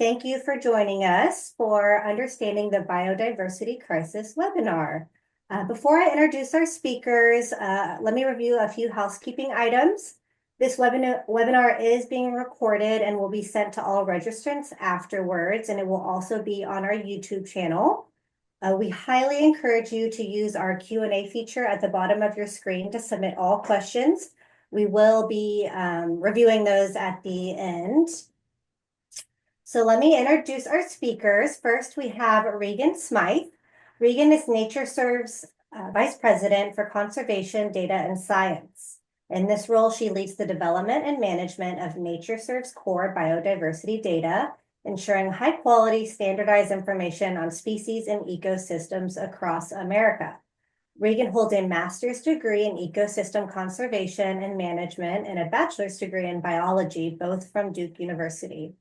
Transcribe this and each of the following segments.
Thank you for joining us for Understanding the Biodiversity Crisis webinar. Before I introduce our speakers, let me review a few housekeeping items. This webinar is being recorded and will be sent to all registrants afterwards, and it will also be on our YouTube channel. We highly encourage you to use our Q&A feature at the bottom of your screen to submit all questions. We will be reviewing those at the end. So let me introduce our speakers. First, we have Regan Smythe. Regan is NatureServe's Vice President for Conservation, Data, and Science. In this role, she leads the development and management of NatureServe's core biodiversity data, ensuring high-quality, standardized information on species and ecosystems across America. Regan holds a master's degree in ecosystem conservation and management and a bachelor's degree in biology, both from Duke University.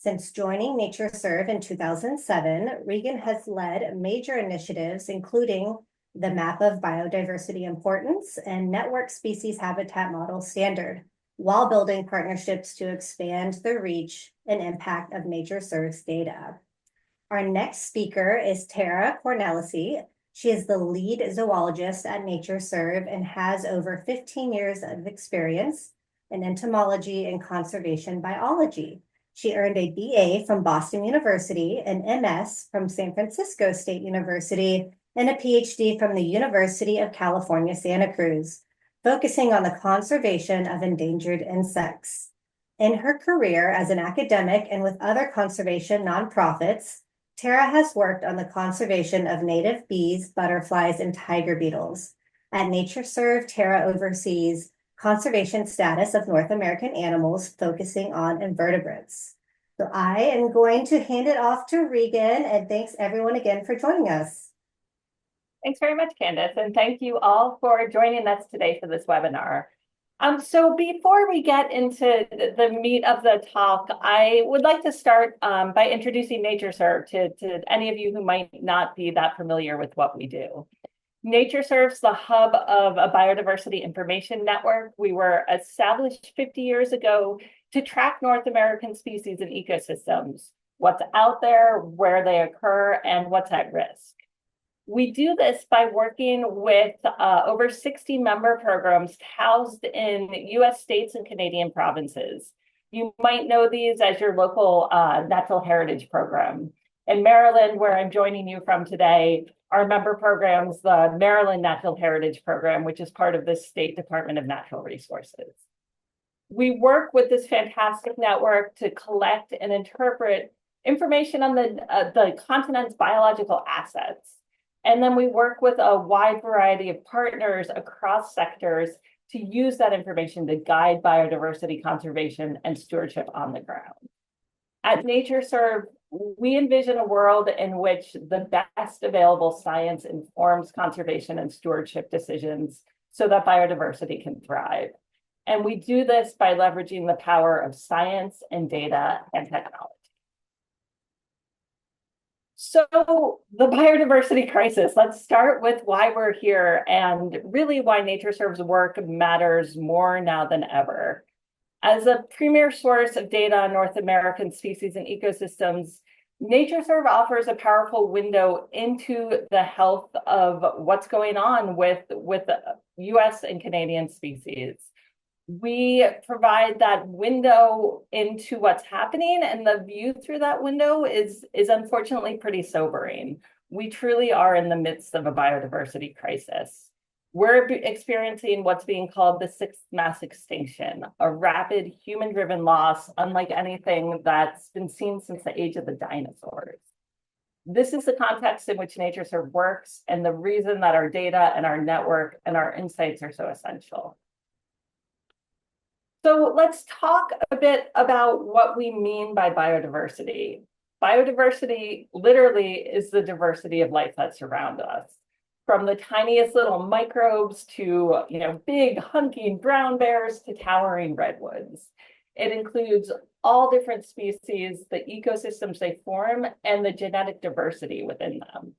Since joining NatureServe in 2007, Regan has led major initiatives, including the Map of Biodiversity Importance and Network Species Habitat Model Standard, while building partnerships to expand the reach and impact of NatureServe's data. Our next speaker is Tara Cornelisi. She is the lead zoologist at NatureServe and has over 15 years of experience in entomology and conservation biology. She earned a BA from Boston University, an MS from San Francisco State University, and a PhD from the University of California, Santa Cruz, focusing on the conservation of endangered insects. In her career as an academic and with other conservation nonprofits, Tara has worked on the conservation of native bees, butterflies, and tiger beetles. At NatureServe, Tara oversees conservation status of North American animals, focusing on invertebrates. So I am going to hand it off to Regan, and thanks everyone again for joining us. Thanks very much, Candace, and thank you all for joining us today for this webinar. So before we get into the meat of the talk, I would like to start by introducing NatureServe to any of you who might not be that familiar with what we do. NatureServe's the hub of a biodiversity information network. We were established 50 years ago to track North American species and ecosystems, what's out there, where they occur, and what's at risk. We do this by working with over 60 member programs housed in US states and Canadian provinces. You might know these as your local natural heritage program. In Maryland, where I'm joining you from today, our member programs, the Maryland Natural Heritage Program, which is part of the State Department of Natural Resources. We work with this fantastic network to collect and interpret information on the continent's biological assets. And then we work with a wide variety of partners across sectors to use that information to guide biodiversity conservation and stewardship on the ground. At NatureServe, we envision a world in which the best available science informs conservation and stewardship decisions so that biodiversity can thrive. And we do this by leveraging the power of science and data and technology. So the biodiversity crisis, let's start with why we're here and really why NatureServe's work matters more now than ever. As a premier source of data on North American species and ecosystems, NatureServe offers a powerful window into the health of what's going on with US and Canadian species. We provide that window into what's happening, and the view through that window is unfortunately pretty sobering. We truly are in the midst of a biodiversity crisis. We're experiencing what's being called the sixth mass extinction, a rapid human-driven loss unlike anything that's been seen since the age of the dinosaurs. This is the context in which NatureServe works and the reason that our data and our network and our insights are so essential. So let's talk a bit about what we mean by biodiversity. Biodiversity literally is the diversity of life that surrounds us. From the tiniest little microbes to big hunking brown bears to towering redwoods. It includes all different species, the ecosystems they form, and the genetic diversity within them.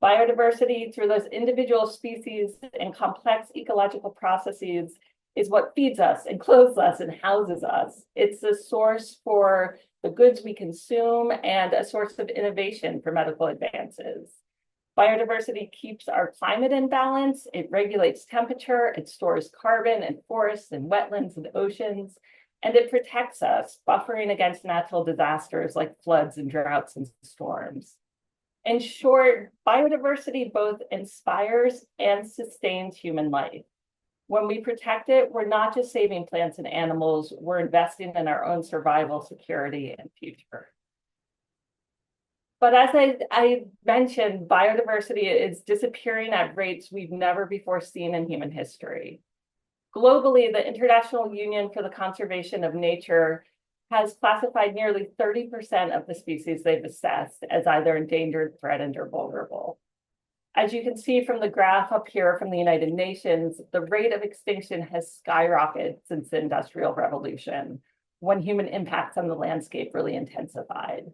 Biodiversity through those individual species and complex ecological processes is what feeds us and clothes us and houses us. It's the source for the goods we consume, and a source of innovation for medical advances. Biodiversity keeps our climate in balance. It regulates temperature. It stores carbon in forests and wetlands and oceans. And it protects us, buffering against natural disasters like floods and droughts and storms. In short, biodiversity both inspires and sustains human life. When we protect it, we're not just saving plants and animals, we're investing in our own survival, security, and future. But as I mentioned, biodiversity is disappearing at rates we've never before seen in human history. Globally, the International Union for the Conservation of Nature has classified nearly 30% of the species they've assessed as either endangered, threatened, or vulnerable. As you can see from the graph up here from the United Nations, the rate of extinction has skyrocketed since the Industrial Revolution, when human impacts on the landscape really intensified.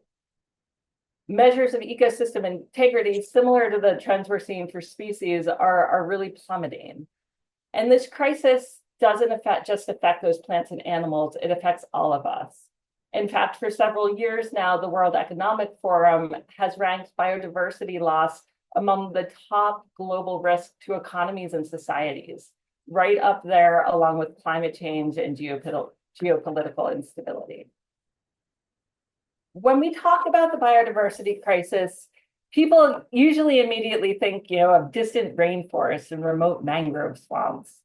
Measures of ecosystem integrity, similar to the trends we're seeing for species, are really plummeting. And this crisis doesn't just affect those plants and animals, it affects all of us. In fact, for several years now, the World Economic Forum has ranked biodiversity loss among the top global risks to economies and societies, right up there along with climate change and geopolitical instability. When we talk about the biodiversity crisis, people usually immediately think, of distant rainforests and remote mangrove swamps.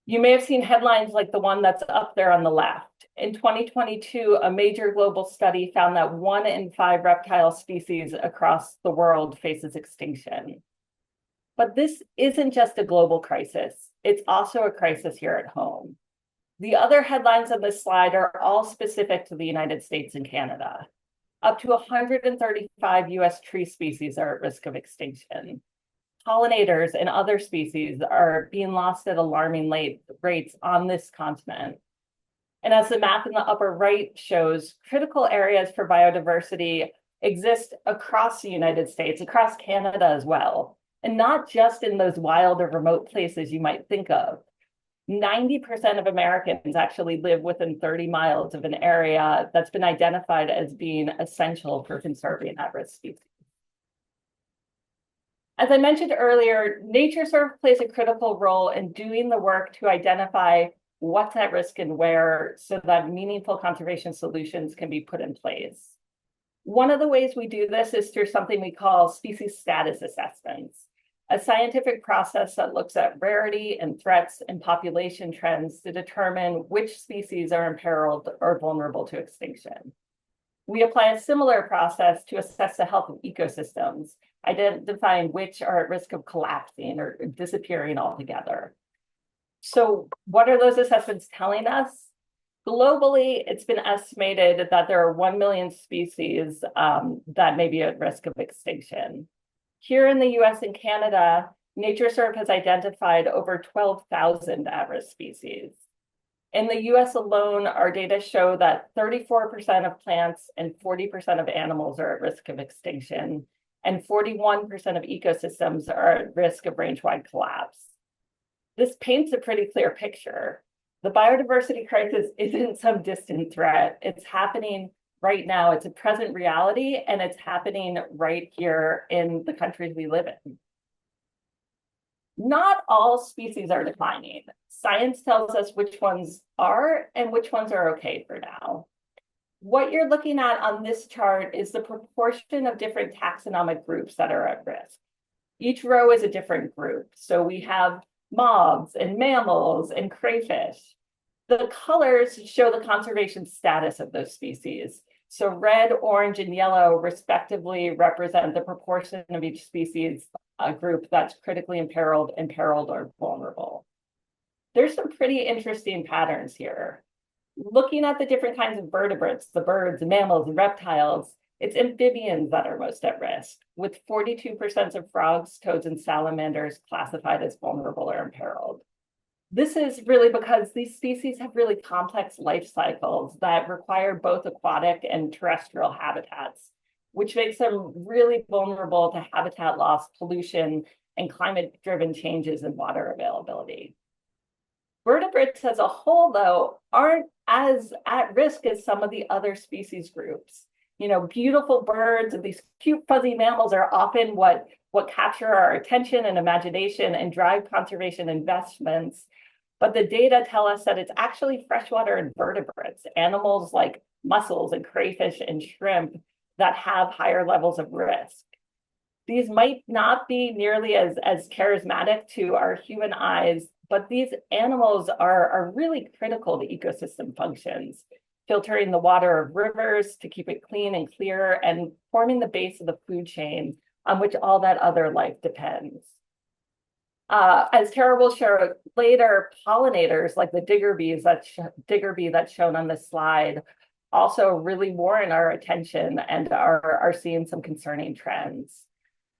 You may have seen headlines like the one that's up there on the left. In 2022, a major global study found that 1 in 5 reptile species across the world faces extinction. But this isn't just a global crisis, it's also a crisis here at home. The other headlines on this slide are all specific to the United States and Canada. Up to 135 US tree species are at risk of extinction. Pollinators and other species are being lost at alarming rates on this continent. And as the map in the upper right shows, critical areas for biodiversity exist across the United States, across Canada as well, and not just in those wild or remote places you might think of. 90% of Americans actually live within 30 miles of an area that's been identified as being essential for conserving at-risk species. As I mentioned earlier, NatureServe plays a critical role in doing the work to identify what's at risk and where so that meaningful conservation solutions can be put in place. One of the ways we do this is through something we call species status assessments, a scientific process that looks at rarity and threats and population trends to determine which species are imperiled or vulnerable to extinction. We apply a similar process to assess the health of ecosystems, identifying which are at risk of collapsing or disappearing altogether. So what are those assessments telling us? Globally, it's been estimated that there are 1 million species that may be at risk of extinction. Here in the US and Canada, NatureServe has identified over 12,000 at-risk species. In the US alone, our data show that 34% of plants and 40% of animals are at risk of extinction, and 41% of ecosystems are at risk of range-wide collapse. This paints a pretty clear picture. The biodiversity crisis isn't some distant threat. It's happening right now. It's a present reality, and it's happening right here in the countries we live in. Not all species are declining. Science tells us which ones are and which ones are okay for now. What you're looking at on this chart is the proportion of different taxonomic groups that are at risk. Each row is a different group. So we have moths and mammals and crayfish. The colors show the conservation status of those species. So red, orange, and yellow respectively represent the proportion of each species group that's critically imperiled, imperiled, or vulnerable. There's some pretty interesting patterns here. Looking at the different kinds of vertebrates, the birds, mammals, and reptiles, it's amphibians that are most at risk, with 42% of frogs, toads, and salamanders classified as vulnerable or imperiled. This is really because these species have really complex life cycles that require both aquatic and terrestrial habitats, which makes them really vulnerable to habitat loss, pollution, and climate-driven changes in water availability. Vertebrates as a whole, though, aren't as at risk as some of the other species groups. Beautiful birds and these cute fuzzy mammals are often what capture our attention and imagination and drive conservation investments. But the data tell us that it's actually freshwater invertebrates, animals like mussels and crayfish and shrimp, that have higher levels of risk. These might not be nearly as charismatic to our human eyes, but these animals are really critical to ecosystem functions, filtering the water of rivers to keep it clean and clear, and forming the base of the food chain on which all that other life depends. As Tara will share later, pollinators like the digger bee that's shown on this slide also really warrant our attention and are seeing some concerning trends.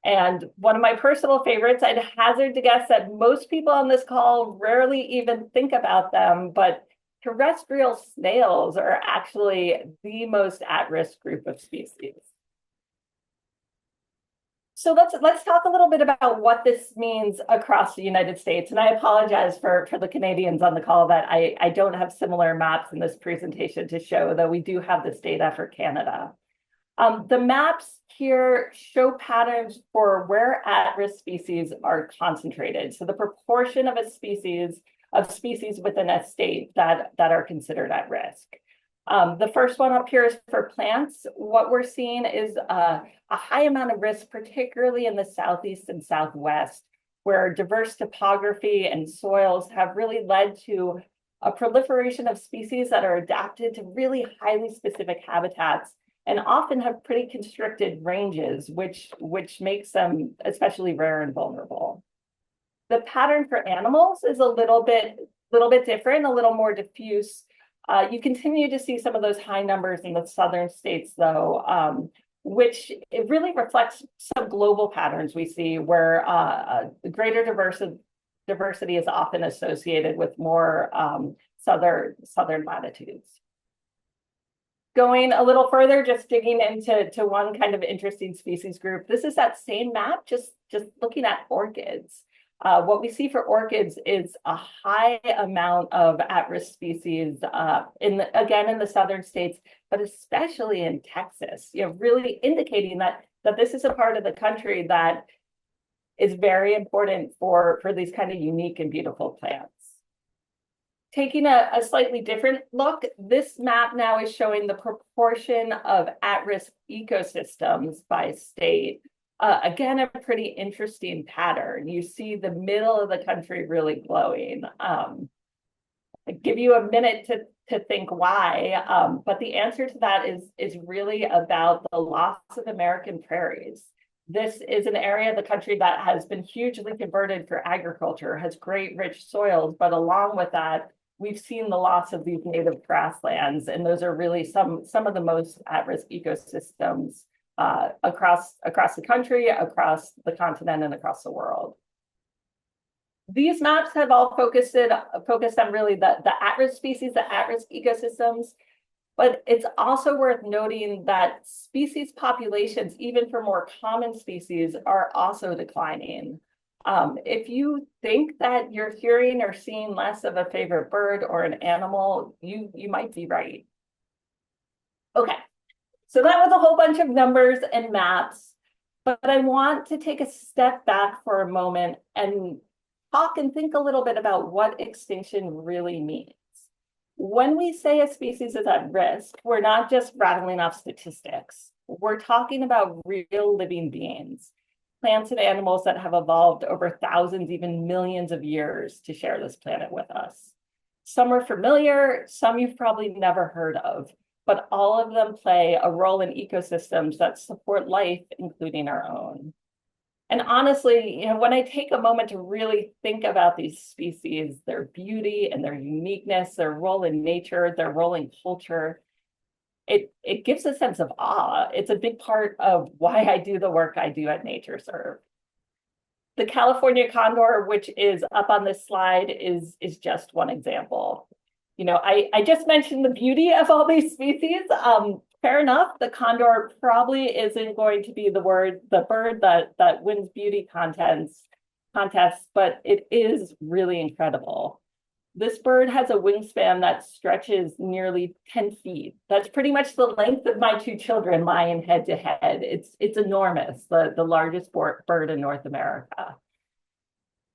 And one of my personal favorites, I'd hazard to guess that most people on this call rarely even think about them, but terrestrial snails are actually the most at-risk group of species. So let's talk a little bit about what this means across the United States. And I apologize for the Canadians on the call that I don't have similar maps in this presentation to show, though we do have this data for Canada. The maps here show patterns for where at-risk species are concentrated. So the proportion of species within a state that are considered at risk. The first one up here is for plants. What we're seeing is a high amount of risk, particularly in the Southeast and Southwest, where diverse topography and soils have really led to a proliferation of species that are adapted to really highly specific habitats and often have pretty constricted ranges, which makes them especially rare and vulnerable. The pattern for animals is a little bit different, a little more diffuse. You continue to see some of those high numbers in the southern states, though, which it really reflects some global patterns we see where greater diversity is often associated with more southern latitudes. Going a little further, just digging into one kind of interesting species group. This is that same map, just looking at orchids. What we see for orchids is a high amount of at-risk species again in the southern states, but especially in Texas. Really indicating that this is a part of the country that is very important for these kind of unique and beautiful plants. Taking a slightly different look, this map now is showing the proportion of at-risk ecosystems by state. Again, a pretty interesting pattern. You see the middle of the country really glowing. I give you a minute to think why, but the answer to that is really about the loss of American prairies. This is an area of the country that has been hugely converted for agriculture, has great rich soils, but along with that, we've seen the loss of these native grasslands, and those are really some of the most at-risk ecosystems across the country, across the continent, and across the world. These maps have all focused on really the at-risk species, the at-risk ecosystems, but it's also worth noting that species populations, even for more common species, are also declining. If you think that you're hearing or seeing less of a favorite bird or an animal, you might be right. Okay, so that was a whole bunch of numbers and maps, but I want to take a step back for a moment and talk and think a little bit about what extinction really means. When we say a species is at risk, we're not just rattling off statistics. We're talking about real living beings, plants and animals that have evolved over thousands, even millions of years to share this planet with us. Some are familiar, some you've probably never heard of, but all of them play a role in ecosystems that support life, including our own. And honestly, when I take a moment to really think about these species, their beauty and their uniqueness, their role in nature, their role in culture, it gives a sense of awe. It's a big part of why I do the work I do at NatureServe. The California condor, which is up on this slide, is just one example. I just mentioned the beauty of all these species. Fair enough, the condor probably isn't going to be the bird that wins beauty contests, but it is really incredible. This bird has a wingspan that stretches nearly 10 feet. That's pretty much the length of my two children lying head to head. It's enormous, the largest bird in North America.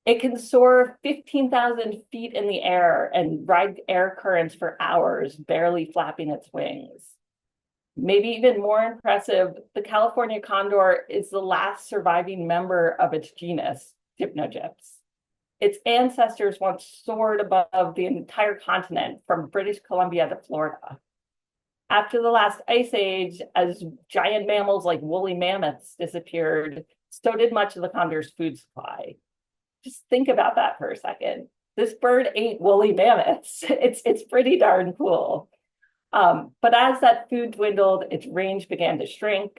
It can soar 15,000 feet in the air and ride air currents for hours, barely flapping its wings. Maybe even more impressive, the California condor is the last surviving member of its genus, Hypnogyps. Its ancestors once soared above the entire continent from British Columbia to Florida. After the last ice age, as giant mammals like woolly mammoths disappeared, so did much of the condor's food supply. Just think about that for a second. This bird ate woolly mammoths. It's pretty darn cool. But as that food dwindled, its range began to shrink.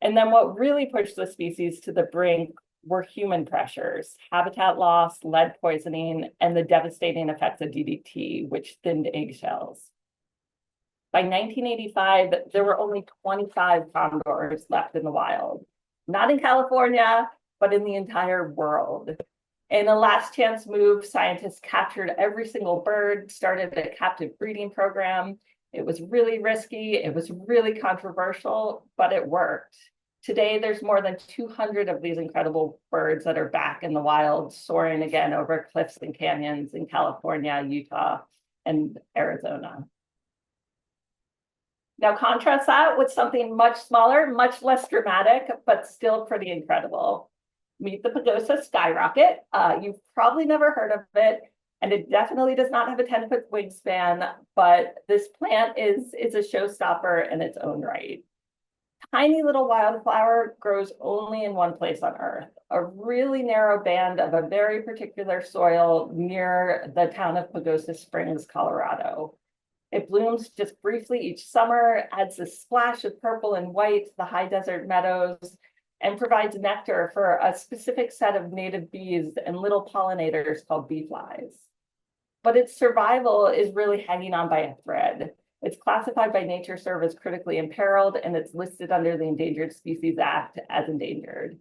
And then what really pushed the species to the brink were human pressures, habitat loss, lead poisoning, and the devastating effects of DDT, which thinned eggshells. By 1985, there were only 25 condors left in the wild, not in California, but in the entire world. In a last chance move, scientists captured every single bird, started a captive breeding program. It was really risky, it was really controversial, but it worked. Today, there's more than 200 of these incredible birds that are back in the wild, soaring again over cliffs and canyons in California, Utah, and Arizona. Now contrast that with something much smaller, much less dramatic, but still pretty incredible. Meet the Pagosa skyrocket. You've probably never heard of it, and it definitely does not have a 10-foot wingspan, but this plant is a showstopper in its own right. Tiny little wildflower grows only in one place on Earth, a really narrow band of a very particular soil near the town of Pagosa Springs, Colorado. It blooms just briefly each summer, adds a splash of purple and white to the high desert meadows, and provides nectar for a specific set of native bees and little pollinators called bee flies. But its survival is really hanging on by a thread. It's classified by NatureServe as critically imperiled, and it's listed under the Endangered Species Act as endangered.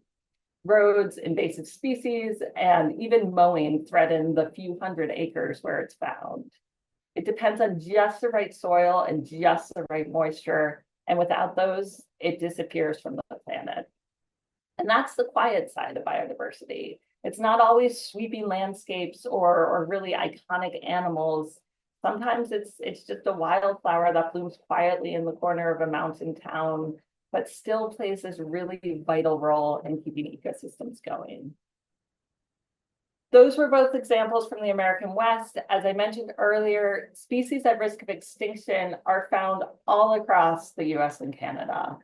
Roads, invasive species, and even mowing threaten the few hundred acres where it's found. It depends on just the right soil and just the right moisture, and without those, it disappears from the planet. And that's the quiet side of biodiversity. It's not always sweeping landscapes or really iconic animals. Sometimes it's just a wildflower that blooms quietly in the corner of a mountain town, but still plays this really vital role in keeping ecosystems going. Those were both examples from the American West. As I mentioned earlier, species at risk of extinction are found all across the US and Canada.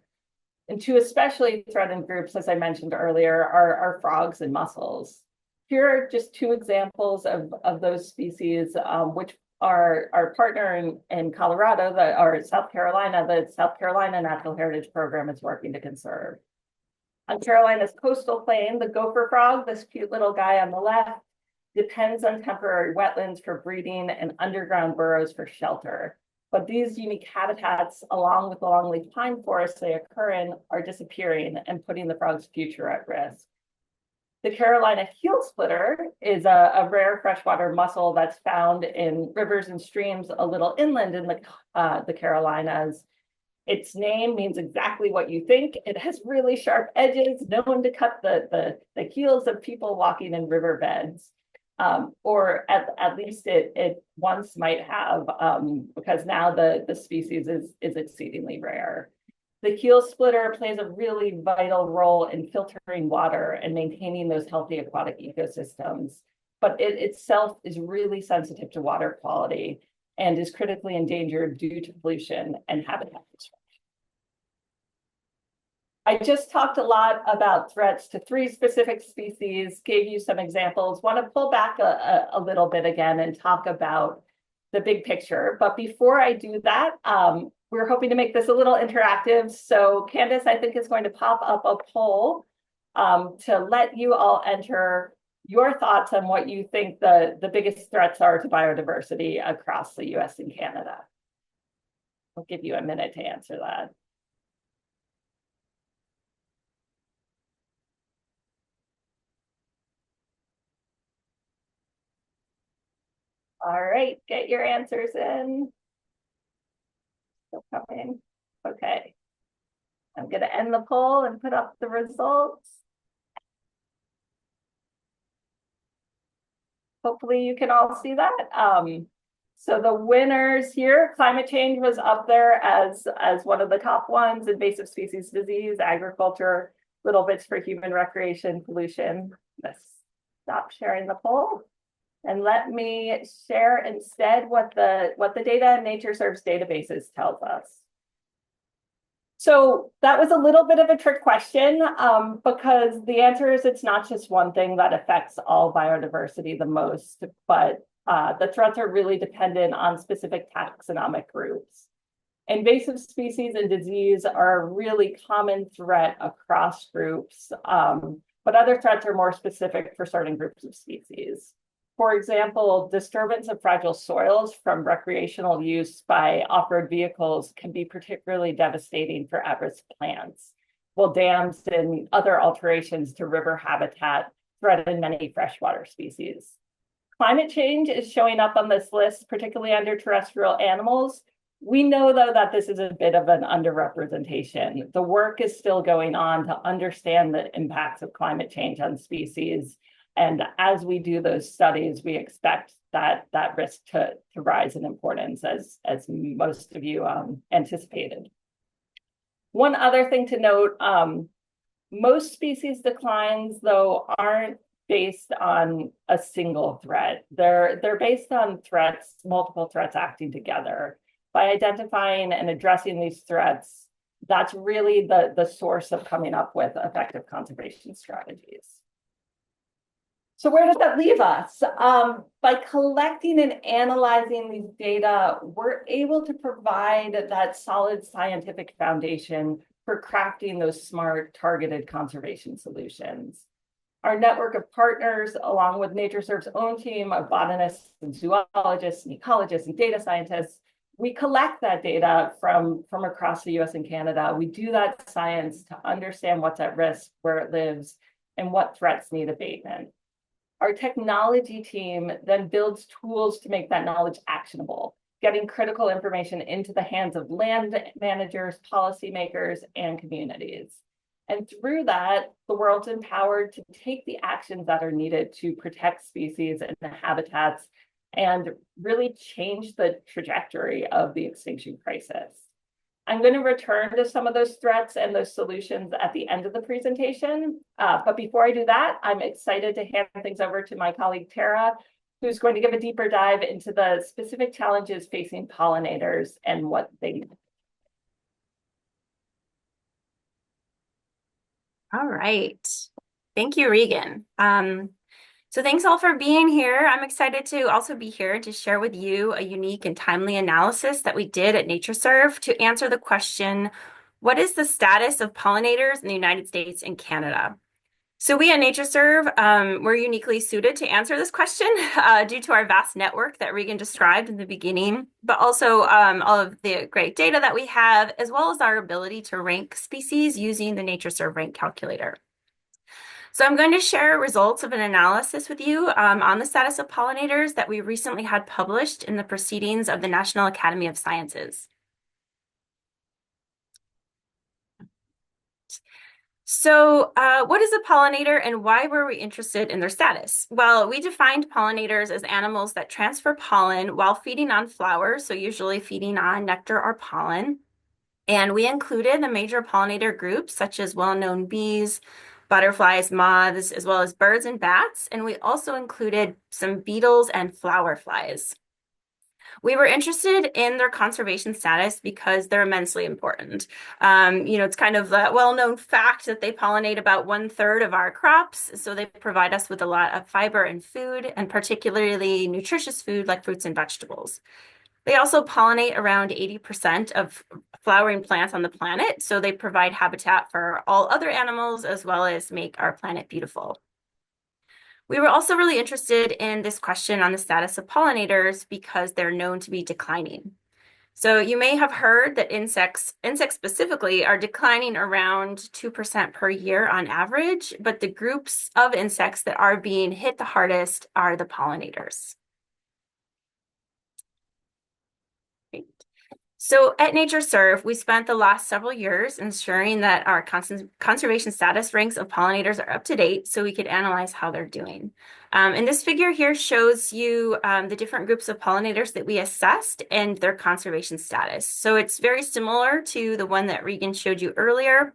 And two especially threatened groups, as I mentioned earlier, are frogs and mussels. Here are just two examples of those species, which our partner in Colorado, or South Carolina, the South Carolina Natural Heritage Program is working to conserve. On Carolina's coastal plain, the gopher frog, this cute little guy on the left, depends on temporary wetlands for breeding and underground burrows for shelter. But these unique habitats, along with the longleaf pine forests they occur in, are disappearing and putting the frog's future at risk. The Carolina heel splitter is a rare freshwater mussel that's found in rivers and streams a little inland in the Carolinas. Its name means exactly what you think. It has really sharp edges, known to cut the heels of people walking in riverbeds. Or at least it once might have, because now the species is exceedingly rare. The heel splitter plays a really vital role in filtering water and maintaining those healthy aquatic ecosystems, but it itself is really sensitive to water quality and is critically endangered due to pollution and habitat destruction. I just talked a lot about threats to 3 specific species, gave you some examples. Want to pull back a little bit again and talk about the big picture. But before I do that, we're hoping to make this a little interactive. So Candace, I think, is going to pop up a poll to let you all enter your thoughts on what you think the biggest threats are to biodiversity across the US and Canada. I'll give you a minute to answer that. All right, get your answers in. Still coming. Okay. I'm going to end the poll and put up the results. Hopefully you can all see that. So the winners here, climate change was up there as one of the top ones, invasive species disease, agriculture, little bits for human recreation, pollution. Let's stop sharing the poll. And let me share instead what the data in NatureServe's databases tells us. So that was a little bit of a trick question because the answer is it's not just one thing that affects all biodiversity the most, but the threats are really dependent on specific taxonomic groups. Invasive species and disease are a really common threat across groups, but other threats are more specific for certain groups of species. For example, disturbance of fragile soils from recreational use by off-road vehicles can be particularly devastating for at-risk plants, while dams and other alterations to river habitat threaten many freshwater species. Climate change is showing up on this list, particularly under terrestrial animals. We know, though, that this is a bit of an underrepresentation. The work is still going on to understand the impacts of climate change on species. And as we do those studies, we expect that risk to rise in importance as most of you anticipated. One other thing to note, most species declines, though, aren't based on a single threat. They're based on threats, multiple threats acting together. By identifying and addressing these threats, that's really the source of coming up with effective conservation strategies. So where does that leave us? By collecting and analyzing these data, we're able to provide that solid scientific foundation for crafting those smart, targeted conservation solutions. Our network of partners, along with NatureServe's own team of botanists and zoologists and ecologists and data scientists, we collect that data from across the US and Canada. We do that science to understand what's at risk, where it lives, and what threats need abatement. Our technology team then builds tools to make that knowledge actionable, getting critical information into the hands of land managers, policymakers, and communities. And through that, the world's empowered to take the actions that are needed to protect species and the habitats and really change the trajectory of the extinction crisis. I'm going to return to some of those threats and those solutions at the end of the presentation. But before I do that, I'm excited to hand things over to my colleague, Tara, who's going to give a deeper dive into the specific challenges facing pollinators and what they need. All right. Thank you, Regan. So thanks all for being here. I'm excited to also be here to share with you a unique and timely analysis that we did at NatureServe to answer the question, what is the status of pollinators in the United States and Canada? So we at NatureServe, we're uniquely suited to answer this question due to our vast network that Regan described in the beginning, but also all of the great data that we have, as well as our ability to rank species using the NatureServe rank calculator. So I'm going to share results of an analysis with you on the status of pollinators that we recently had published in the Proceedings of the National Academy of Sciences. So what is a pollinator and why were we interested in their status? Well, we defined pollinators as animals that transfer pollen while feeding on flowers, so usually feeding on nectar or pollen. And we included the major pollinator groups such as well-known bees, butterflies, moths, as well as birds and bats. And we also included some beetles and flower flies. We were interested in their conservation status because they're immensely important. It's kind of a well-known fact that they pollinate about 1/3 of our crops. So they provide us with a lot of fiber and food, and particularly nutritious food like fruits and vegetables. They also pollinate around 80% of flowering plants on the planet. So they provide habitat for all other animals as well as make our planet beautiful. We were also really interested in this question on the status of pollinators because they're known to be declining. So you may have heard that insects specifically are declining around 2% per year on average, but the groups of insects that are being hit the hardest are the pollinators. So at NatureServe, we spent the last several years ensuring that our conservation status ranks of pollinators are up to date so we could analyze how they're doing. And this figure here shows you the different groups of pollinators that we assessed and their conservation status. So it's very similar to the one that Regan showed you earlier,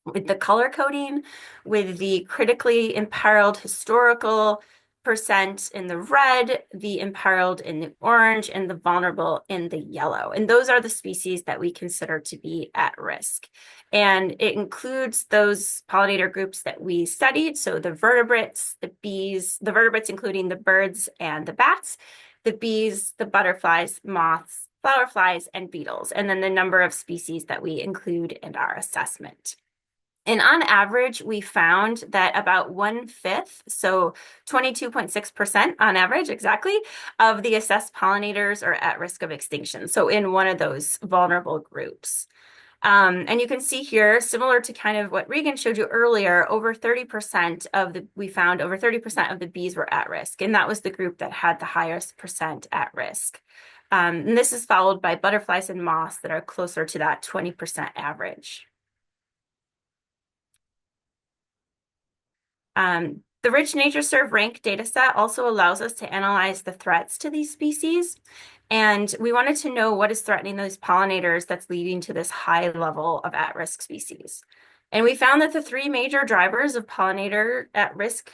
with the color coding, with the critically imperiled historical percent in the red, the imperiled in the orange, and the vulnerable in the yellow. And those are the species that we consider to be at risk. And it includes those pollinator groups that we studied. So the vertebrates, the bees, the vertebrates including the birds and the bats, the bees, the butterflies, moths, flower flies, and beetles, and then the number of species that we include in our assessment. And on average, we found that about 1/5, so 22.6% on average, exactly, of the assessed pollinators are at risk of extinction. So in one of those vulnerable groups. And you can see here, similar to kind of what Regan showed you earlier, we found over 30% of the bees were at risk. And that was the group that had the highest percent at risk. And this is followed by butterflies and moths that are closer to that 20% average. The rich NatureServe rank dataset also allows us to analyze the threats to these species. And we wanted to know what is threatening those pollinators that's leading to this high level of at-risk species. And we found that the three major drivers of pollinator at-risk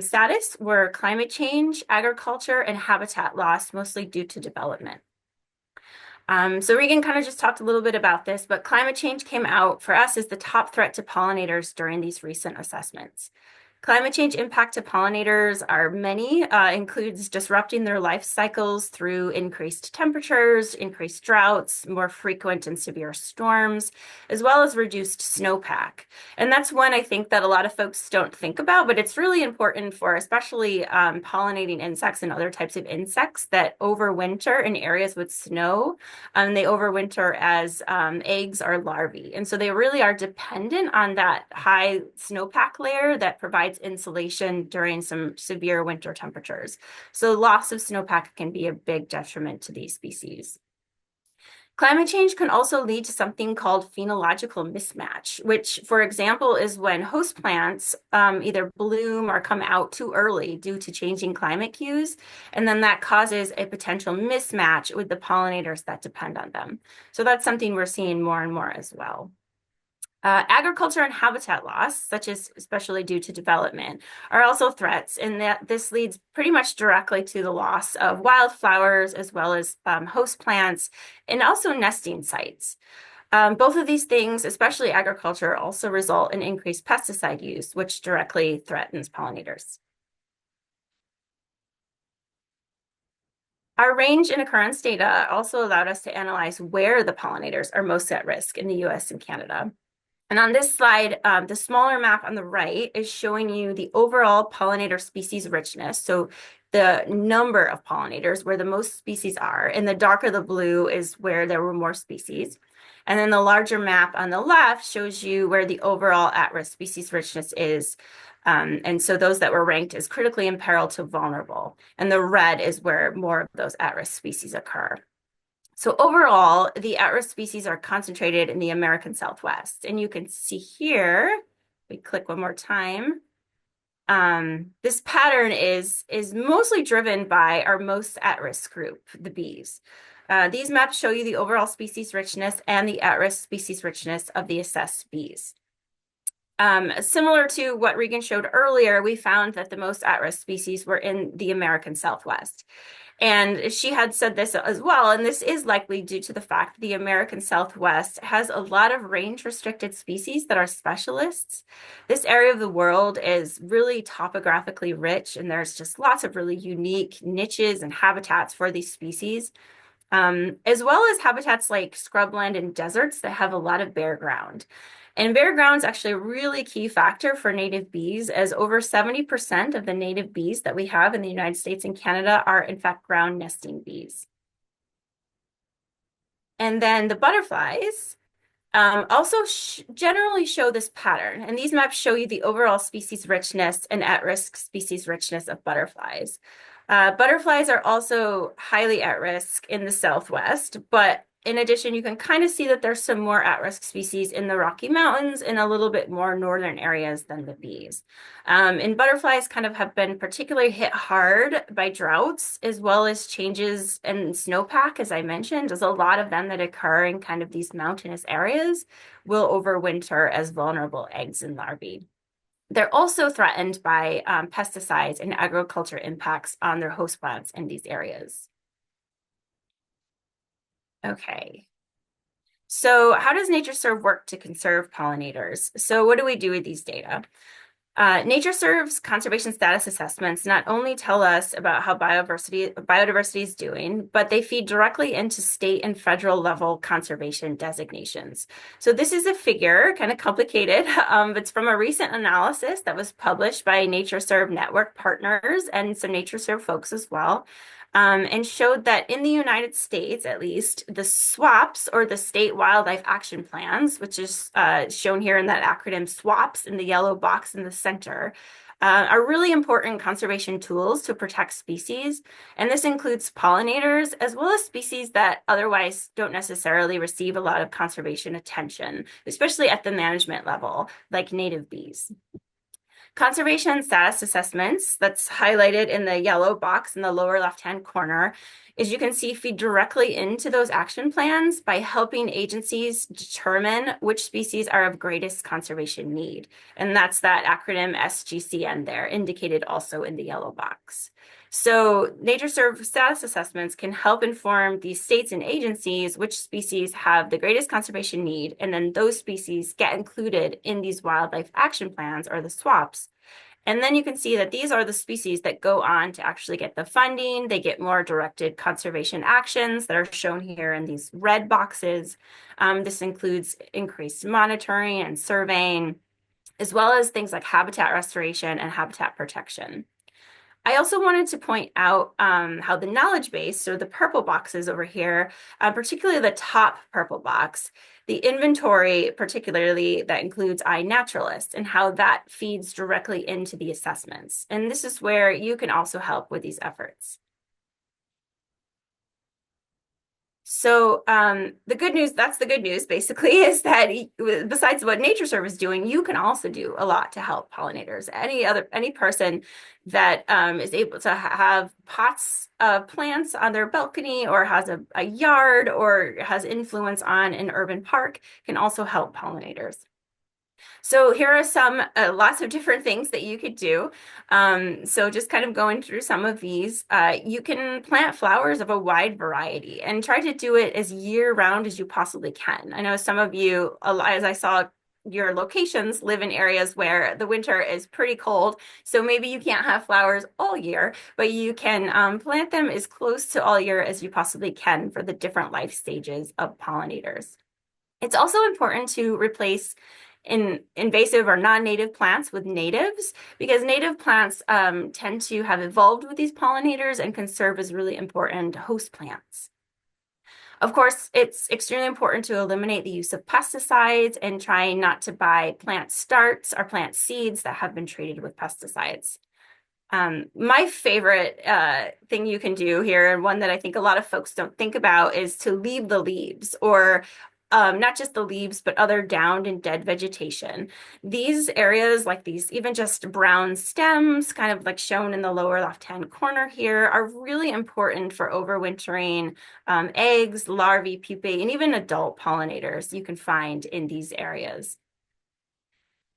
status were climate change, agriculture, and habitat loss, mostly due to development. So Regan kind of just talked a little bit about this, but climate change came out for us as the top threat to pollinators during these recent assessments. Climate change impact to pollinators are many, includes disrupting their life cycles through increased temperatures, increased droughts, more frequent and severe storms, as well as reduced snowpack. And that's one I think that a lot of folks don't think about, but it's really important for especially pollinating insects and other types of insects that overwinter in areas with snow. They overwinter as eggs or larvae. And so they really are dependent on that high snowpack layer that provides insulation during some severe winter temperatures. So loss of snowpack can be a big detriment to these species. Climate change can also lead to something called phenological mismatch, which, for example, is when host plants either bloom or come out too early due to changing climate cues, and then that causes a potential mismatch with the pollinators that depend on them. So that's something we're seeing more and more as well. Agriculture and habitat loss, such as especially due to development, are also threats, and that this leads pretty much directly to the loss of wildflowers as well as host plants and also nesting sites. Both of these things, especially agriculture, also result in increased pesticide use, which directly threatens pollinators. Our range and occurrence data also allowed us to analyze where the pollinators are most at risk in the US and Canada. And on this slide, the smaller map on the right is showing you the overall pollinator species richness. So the number of pollinators, where the most species are, and the darker the blue is where there were more species. And then the larger map on the left shows you where the overall at-risk species richness is. And so those that were ranked as critically imperiled to vulnerable. And the red is where more of those at-risk species occur. So overall, the at-risk species are concentrated in the American Southwest. And you can see here, we click one more time. This pattern is mostly driven by our most at-risk group, the bees. These maps show you the overall species richness and the at-risk species richness of the assessed bees. Similar to what Regan showed earlier, we found that the most at-risk species were in the American Southwest. And she had said this as well, and this is likely due to the fact the American Southwest has a lot of range-restricted species that are specialists. This area of the world is really topographically rich, and there's just lots of really unique niches and habitats for these species, as well as habitats like scrubland and deserts that have a lot of bare ground. And bare ground is actually a really key factor for native bees, as over 70% of the native bees that we have in the United States and Canada are, in fact, ground nesting bees. And then the butterflies also generally show this pattern. And these maps show you the overall species richness and at-risk species richness of butterflies. Butterflies are also highly at risk in the Southwest, but in addition, you can kind of see that there's some more at-risk species in the Rocky Mountains and a little bit more northern areas than the bees. And butterflies kind of have been particularly hit hard by droughts as well as changes in snowpack, as I mentioned. There's a lot of them that occur in kind of these mountainous areas will overwinter as vulnerable eggs and larvae. They're also threatened by pesticides and agriculture impacts on their host plants in these areas. Okay. So how does NatureServe work to conserve pollinators? So what do we do with these data? NatureServe's conservation status assessments not only tell us about how biodiversity is doing, but they feed directly into state and federal level conservation designations. So this is a figure, kind of complicated, but it's from a recent analysis that was published by NatureServe network partners and some NatureServe folks as well. And showed that in the United States, at least, the SWAPs, or the State Wildlife Action Plans, which is shown here in that acronym SWAPs in the yellow box in the center, are really important conservation tools to protect species. And this includes pollinators, as well as species that otherwise don't necessarily receive a lot of conservation attention, especially at the management level, like native bees. Conservation status assessments, that's highlighted in the yellow box in the lower left-hand corner, as you can see, feed directly into those action plans by helping agencies determine which species are of greatest conservation need. And that's that acronym SGCN there, indicated also in the yellow box. So NatureServe status assessments can help inform these states and agencies which species have the greatest conservation need, and then those species get included in these wildlife action plans, or the SWAPs. And then you can see that these are the species that go on to actually get the funding. They get more directed conservation actions that are shown here in these red boxes. This includes increased monitoring and surveying, as well as things like habitat restoration and habitat protection. I also wanted to point out how the knowledge base, so the purple boxes over here, particularly the top purple box, the inventory particularly that includes iNaturalist, and how that feeds directly into the assessments. And this is where you can also help with these efforts. So the good news, that's the good news basically, is that besides what NatureServe is doing, you can also do a lot to help pollinators. Any person that is able to have pots of plants on their balcony, or has a yard, or has influence on an urban park, can also help pollinators. So here are some lots of different things that you could do. So just kind of going through some of these, you can plant flowers of a wide variety and try to do it as year-round as you possibly can. I know some of you, as I saw your locations, live in areas where the winter is pretty cold, so maybe you can't have flowers all year, but you can plant them as close to all year as you possibly can for the different life stages of pollinators. It's also important to replace invasive or non-native plants with natives, because native plants tend to have evolved with these pollinators and can serve as really important host plants. Of course, it's extremely important to eliminate the use of pesticides and try not to buy plant starts or plant seeds that have been treated with pesticides. My favorite thing you can do here, and one that I think a lot of folks don't think about, is to leave the leaves, or not just the leaves, but other downed and dead vegetation. These areas, like these even just brown stems, kind of like shown in the lower left-hand corner here, are really important for overwintering eggs, larvae, pupae, and even adult pollinators you can find in these areas.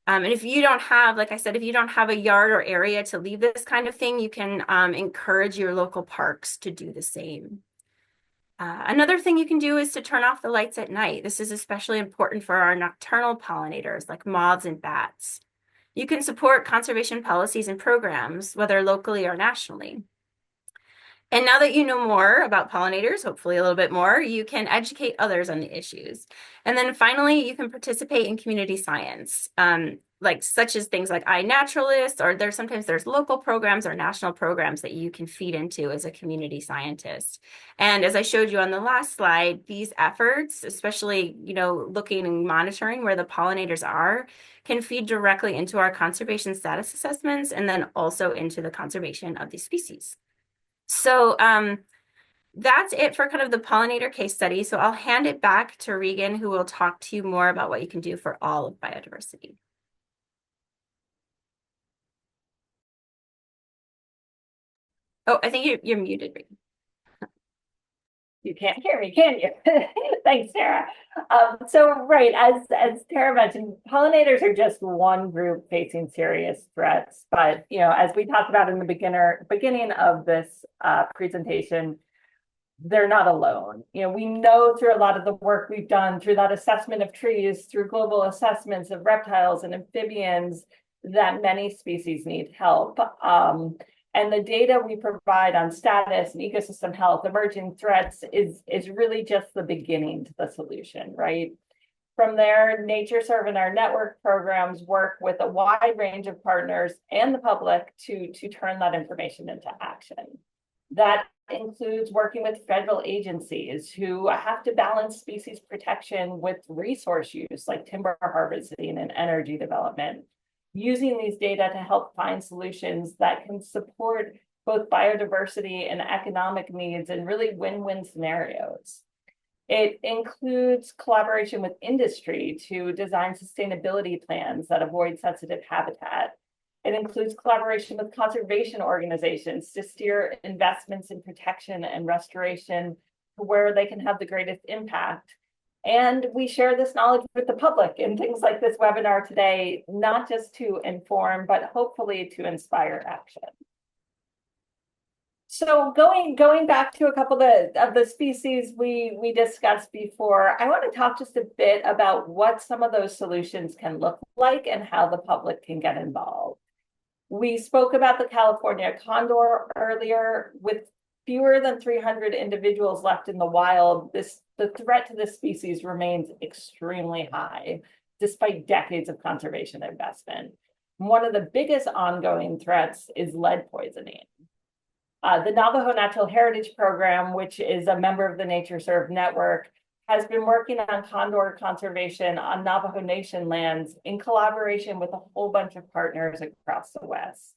And if you don't have, like I said, if you don't have a yard or area to leave this kind of thing, you can encourage your local parks to do the same. Another thing you can do is to turn off the lights at night. This is especially important for our nocturnal pollinators like moths and bats. You can support conservation policies and programs, whether locally or nationally. And now that you know more about pollinators, hopefully a little bit more, you can educate others on the issues. And then finally, you can participate in community science, such as things like iNaturalist, or sometimes there's local programs or national programs that you can feed into as a community scientist. And as I showed you on the last slide, these efforts, especially, looking and monitoring where the pollinators are, can feed directly into our conservation status assessments, and then also into the conservation of these species. So that's it for kind of the pollinator case study. So I'll hand it back to Regan, who will talk to you more about what you can do for all of biodiversity. Oh, I think you're muted, Regan. You can't hear me, can you? Thanks, Tara. Right, as Tara mentioned, pollinators are just one group facing serious threats. But as we talked about in the beginning of this presentation, they're not alone. We know through a lot of the work we've done, through that assessment of trees, through global assessments of reptiles and amphibians, that many species need help. And the data we provide on status and ecosystem health, emerging threats is really just the beginning to the solution, right? From there, NatureServe and our network programs work with a wide range of partners and the public to turn that information into action. That includes working with federal agencies who have to balance species protection with resource use, like timber harvesting and energy development, using these data to help find solutions that can support both biodiversity and economic needs in really win-win scenarios. It includes collaboration with industry to design sustainability plans that avoid sensitive habitat. It includes collaboration with conservation organizations to steer investments in protection and restoration to where they can have the greatest impact. And we share this knowledge with the public in things like this webinar today, not just to inform, but hopefully to inspire action. So going back to a couple of the species we discussed before, I want to talk just a bit about what some of those solutions can look like and how the public can get involved. We spoke about the California condor earlier. With fewer than 300 individuals left in the wild, the threat to this species remains extremely high, despite decades of conservation investment. One of the biggest ongoing threats is lead poisoning. The Navajo Natural Heritage Program, which is a member of the NatureServe network, has been working on condor conservation on Navajo Nation lands in collaboration with a whole bunch of partners across the West.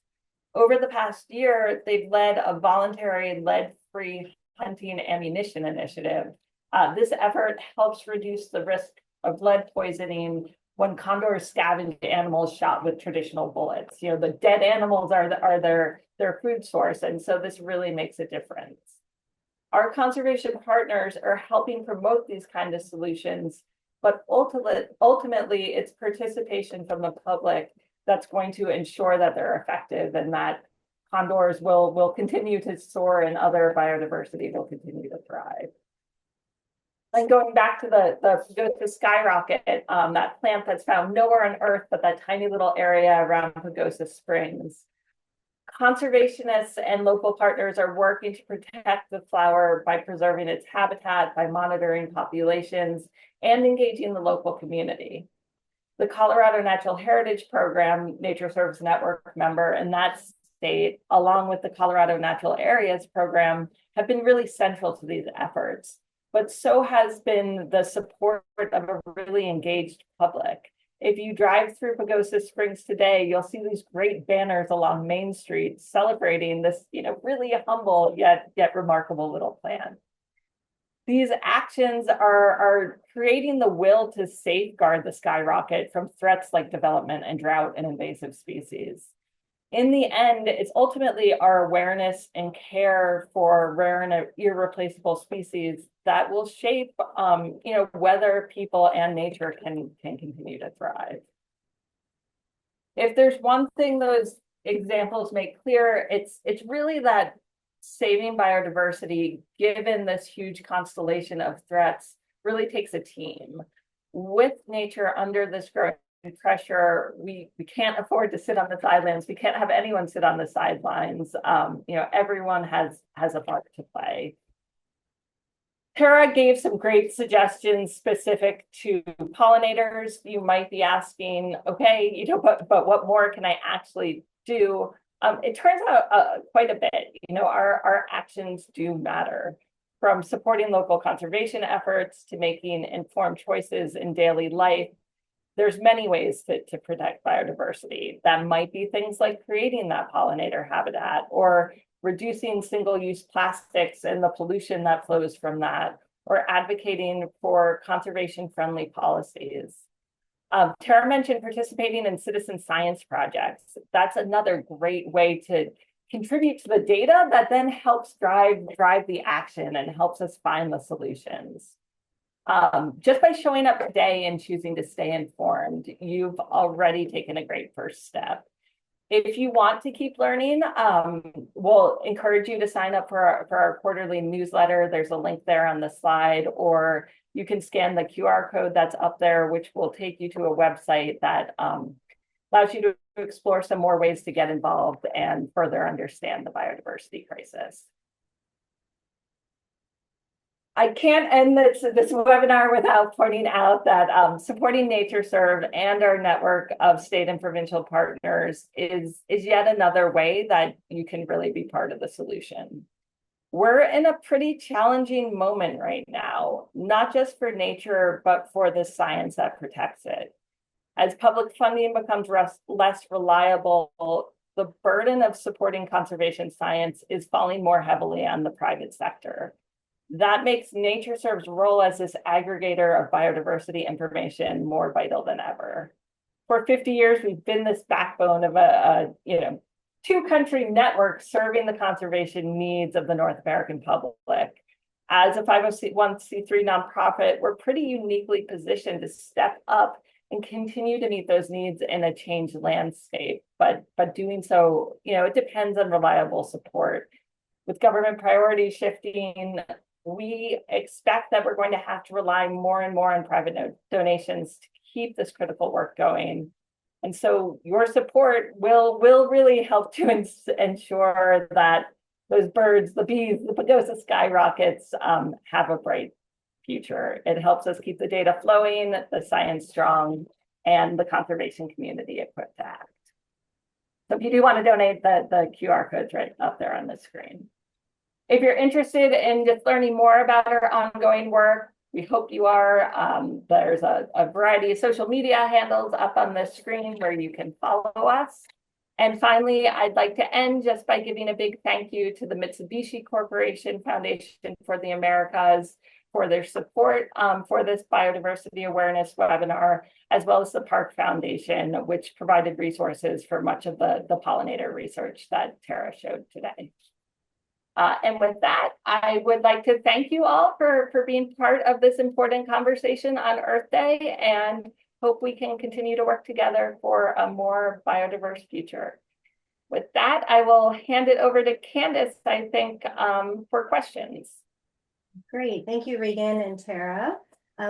Over the past year, they've led a voluntary lead-free hunting ammunition initiative. This effort helps reduce the risk of lead poisoning when condors scavenge animals shot with traditional bullets. The dead animals are their food source, and so this really makes a difference. Our conservation partners are helping promote these kind of solutions, but ultimately it's participation from the public that's going to ensure that they're effective and that condors will continue to soar and other biodiversity will continue to thrive. And going back to the skyrocket, that plant that's found nowhere on Earth but that tiny little area around Pagosa Springs. Conservationists and local partners are working to protect the flower by preserving its habitat, by monitoring populations, and engaging the local community. The Colorado Natural Heritage Program, NatureServe's network member in that state, along with the Colorado Natural Areas Program, have been really central to these efforts. But so has been the support of a really engaged public. If you drive through Pagosa Springs today, you'll see these great banners along Main Street celebrating this, really humble yet remarkable little plant. These actions are creating the will to safeguard the skyrocket from threats like development and drought and invasive species. In the end, it's ultimately our awareness and care for rare and irreplaceable species that will shape, whether people and nature can continue to thrive. If there's one thing those examples make clear, it's really that saving biodiversity, given this huge constellation of threats, really takes a team. With nature under this growing pressure, we can't afford to sit on the sidelines. We can't have anyone sit on the sidelines. Everyone has a part to play. Tara gave some great suggestions specific to pollinators. You might be asking, okay, but what more can I actually do? It turns out quite a bit. Our actions do matter. From supporting local conservation efforts to making informed choices in daily life, there's many ways to protect biodiversity. That might be things like creating that pollinator habitat or reducing single-use plastics and the pollution that flows from that, or advocating for conservation-friendly policies. Tara mentioned participating in citizen science projects. That's another great way to contribute to the data that then helps drive the action and helps us find the solutions. Just by showing up today and choosing to stay informed, you've already taken a great first step. If you want to keep learning, we'll encourage you to sign up for our quarterly newsletter. There's a link there on the slide, or you can scan the QR code that's up there, which will take you to a website that allows you to explore some more ways to get involved and further understand the biodiversity crisis. I can't end this webinar without pointing out that supporting NatureServe and our network of state and provincial partners is yet another way that you can really be part of the solution. We're in a pretty challenging moment right now, not just for nature, but for the science that protects it. As public funding becomes less reliable, the burden of supporting conservation science is falling more heavily on the private sector. That makes NatureServe's role as this aggregator of biodiversity information more vital than ever. For 50 years, we've been this backbone of a two-country network serving the conservation needs of the North American public. As a 501c3 nonprofit, we're pretty uniquely positioned to step up and continue to meet those needs in a changed landscape. But doing so, it depends on reliable support. With government priorities shifting, we expect that we're going to have to rely more and more on private donations to keep this critical work going. And so your support will really help to ensure that those birds, the bees, the Pagosa skyrockets have a bright future. It helps us keep the data flowing, the science strong, and the conservation community equipped to act. So if you do want to donate, the QR code's right up there on the screen. If you're interested in just learning more about our ongoing work, we hope you are. There's a variety of social media handles up on the screen where you can follow us. And finally, I'd like to end just by giving a big thank you to the Mitsubishi Corporation Foundation for the Americas for their support for this biodiversity awareness webinar, as well as the Park Foundation, which provided resources for much of the pollinator research that Tara showed today. And with that, I would like to thank you all for being part of this important conversation on Earth Day, and hope we can continue to work together for a more biodiverse future. With that, I will hand it over to Candace, I think, for questions. Great. Thank you, Regan and Tara.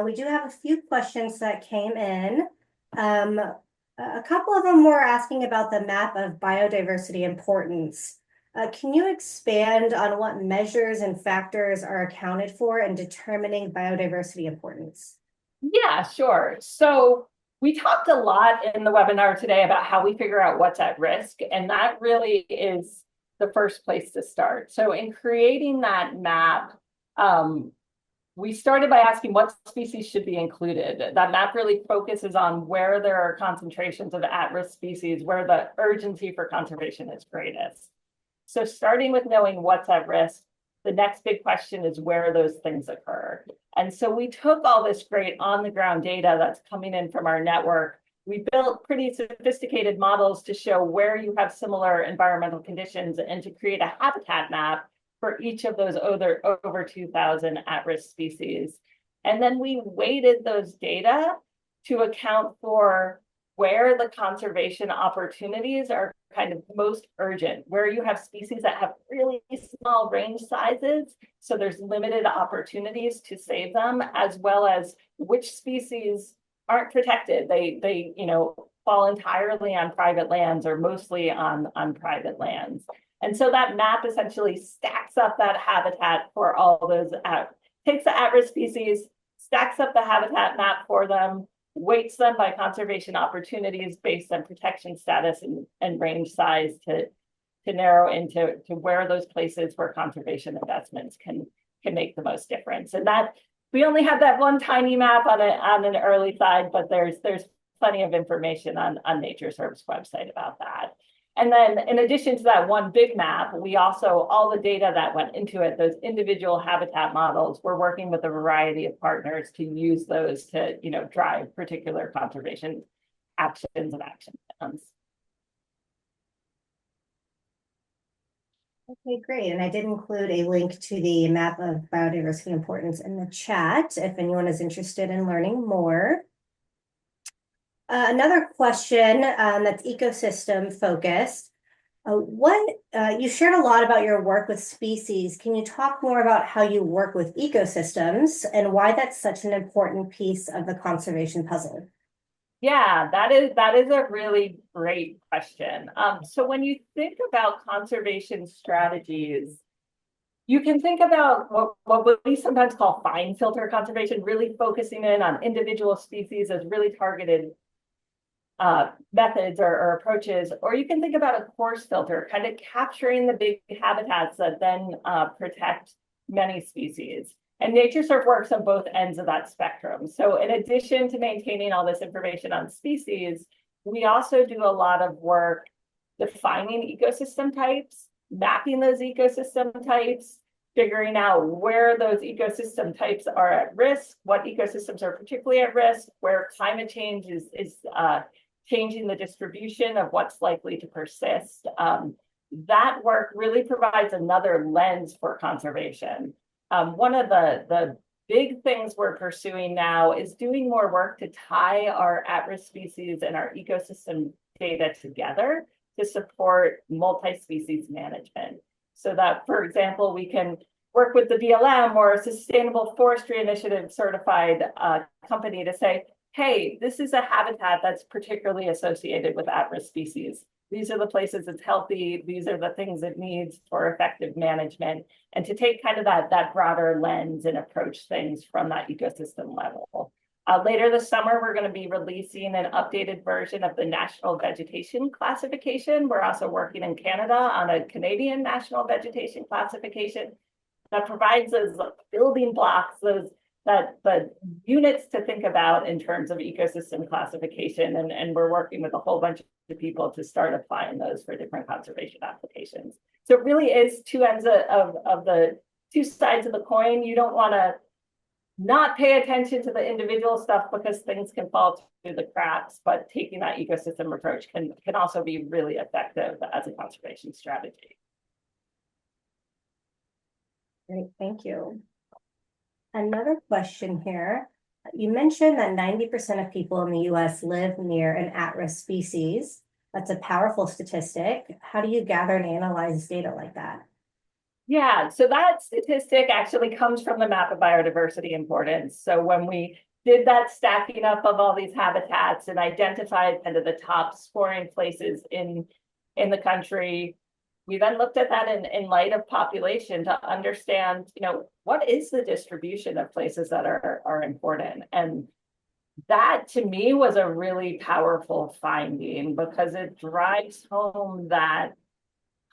We do have a few questions that came in. A couple of them were asking about the map of biodiversity importance. Can you expand on what measures and factors are accounted for in determining biodiversity importance? Yeah, sure. So we talked a lot in the webinar today about how we figure out what's at risk, and that really is the first place to start. So in creating that map, we started by asking what species should be included. That map really focuses on where there are concentrations of at-risk species, where the urgency for conservation is greatest. So starting with knowing what's at risk, the next big question is where those things occur. And so we took all this great on-the-ground data that's coming in from our network. We built pretty sophisticated models to show where you have similar environmental conditions and to create a habitat map for each of those over 2,000 at-risk species. And then we weighted those data to account for where the conservation opportunities are kind of most urgent, where you have species that have really small range sizes, so there's limited opportunities to save them, as well as which species aren't protected. They fall entirely on private lands or mostly on private lands. And so that map essentially stacks up that habitat for all those, takes the at-risk species, stacks up the habitat map for them, weights them by conservation opportunities based on protection status and range size to narrow into where those places where conservation investments can make the most difference. And that we only have that one tiny map on an early side, but there's plenty of information on NatureServe's website about that. And then in addition to that one big map, we also, all the data that went into it, those individual habitat models, we're working with a variety of partners to use those to, drive particular conservation actions and action plans. Okay, great. And I did include a link to the map of biodiversity importance in the chat if anyone is interested in learning more. Another question that's ecosystem focused. You shared a lot about your work with species. Can you talk more about how you work with ecosystems and why that's such an important piece of the conservation puzzle? Yeah, that is a really great question. So when you think about conservation strategies, you can think about what we sometimes call fine filter conservation, really focusing in on individual species as really targeted methods or approaches, or you can think about a coarse filter, kind of capturing the big habitats that then protect many species. And NatureServe works on both ends of that spectrum. So in addition to maintaining all this information on species, we also do a lot of work defining ecosystem types, mapping those ecosystem types, figuring out where those ecosystem types are at risk, what ecosystems are particularly at risk, where climate change is changing the distribution of what's likely to persist. That work really provides another lens for conservation. One of the big things we're pursuing now is doing more work to tie our at-risk species and our ecosystem data together to support multi-species management. So that, for example, we can work with the BLM or a Sustainable Forestry Initiative certified company to say, hey, this is a habitat that's particularly associated with at-risk species. These are the places it's healthy. These are the things it needs for effective management. And to take kind of that broader lens and approach things from that ecosystem level. Later this summer, we're going to be releasing an updated version of the National Vegetation Classification. We're also working in Canada on a Canadian National Vegetation Classification that provides those building blocks, the units to think about in terms of ecosystem classification. And we're working with a whole bunch of people to start applying those for different conservation applications. So it really is two ends of the two sides of the coin. You don't want to not pay attention to the individual stuff because things can fall through the cracks, but taking that ecosystem approach can also be really effective as a conservation strategy. Great, thank you. Another question here. You mentioned that 90% of people in the US live near an at-risk species. That's a powerful statistic. How do you gather and analyze data like that? Yeah, so that statistic actually comes from the map of biodiversity importance. So when we did that stacking up of all these habitats and identified kind of the top scoring places in the country, we then looked at that in light of population to understand, what is the distribution of places that are important. And that to me was a really powerful finding because it drives home that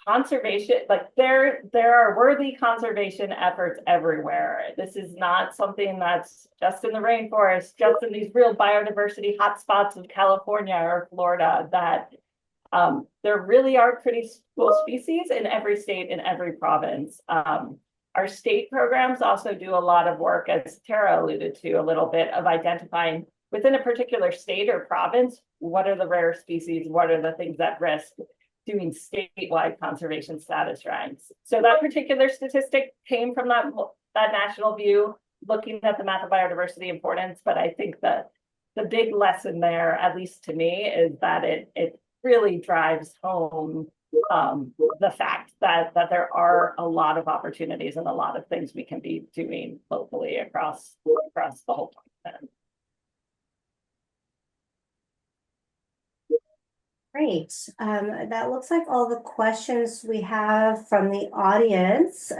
conservation, like there are worthy conservation efforts everywhere. This is not something that's just in the rainforest, just in these real biodiversity hotspots of California or Florida, that there really are pretty cool species in every state, in every province. Our state programs also do a lot of work, as Tara alluded to a little bit, of identifying within a particular state or province, what are the rare species, what are the things at risk, doing statewide conservation status ranks. So that particular statistic came from that national view, looking at the map of biodiversity importance. But I think that the big lesson there, at least to me, is that it really drives home the fact that there are a lot of opportunities and a lot of things we can be doing locally across the whole continent. Great. That looks like all the questions we have from the audience.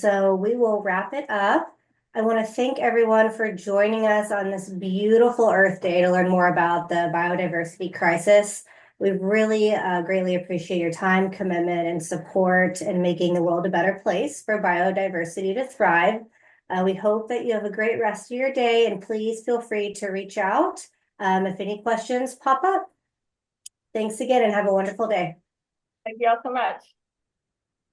So we will wrap it up. I want to thank everyone for joining us on this beautiful Earth Day to learn more about the biodiversity crisis. We really greatly appreciate your time, commitment, and support in making the world a better place for biodiversity to thrive. We hope that you have a great rest of your day, and please feel free to reach out if any questions pop up. Thanks again and have a wonderful day. Thank you all so much.